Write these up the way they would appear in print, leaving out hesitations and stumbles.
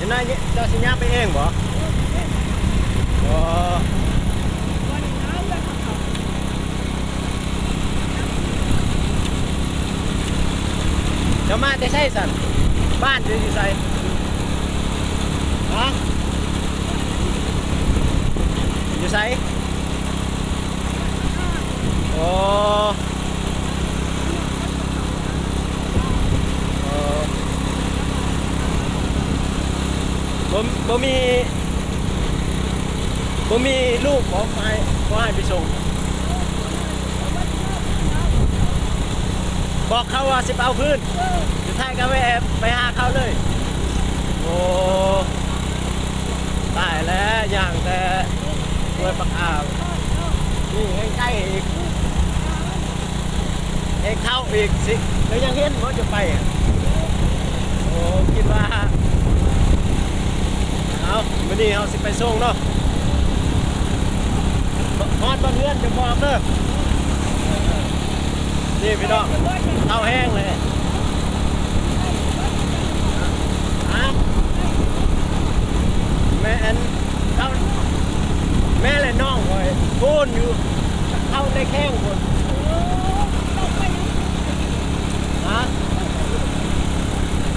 จะน่าเจ้าสิญาไปเองบ่โอ้จะมาจะใช่สันบ้านจะอยู่ใส่ฮะอยู่ใส่โอ้บ่มีลูกขอให้ไปส่งบอกเขาว่าสิเอาพื้นจะท้ายก็ไปหาเขาเลยโอ้ตายแล้วอย่างแต่เปิดปากอ่าวนี่ใกล้ๆอีกเข้าอีกสิแล้วยังเห็นว่าจะไปโอ้คิดว่าเอาวันนี้เราสิไปส่งเนาะฮอดบ้านเรือนจะบอกเด้อนี่พี่น้องเข้าแห้งเลยแม่เข้าแม่เลยน้องเลยพูนอยู่เข้าในแข้งคน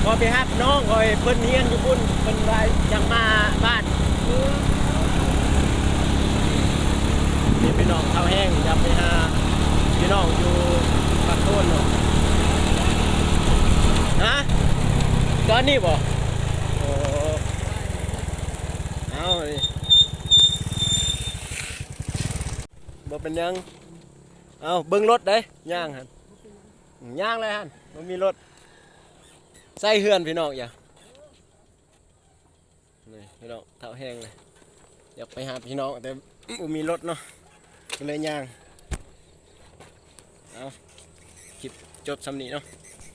พอไปฮับน้องเลยเพิ่นเฮียนอยู่พุ่นเพิ่นว่ายังมาบ้านนี่พี่น้องเข้าแห้งอย่าไปหาพี่น้องอยู่ปากโคนเนาะฮะตอนนี้บ่โอ้เอาดิบ่เป็นยังเอาเบิ่งรถได้ย่างหันย่างเลยหันมันมีรถใส่เฮือนพี่น้องอย่านี่พี่น้องเท้าแห้งเลยอยากไปหาพี่น้องแต่มีรถเนาะก็เลยย่างเอาคลิปจบสำนีเนาะ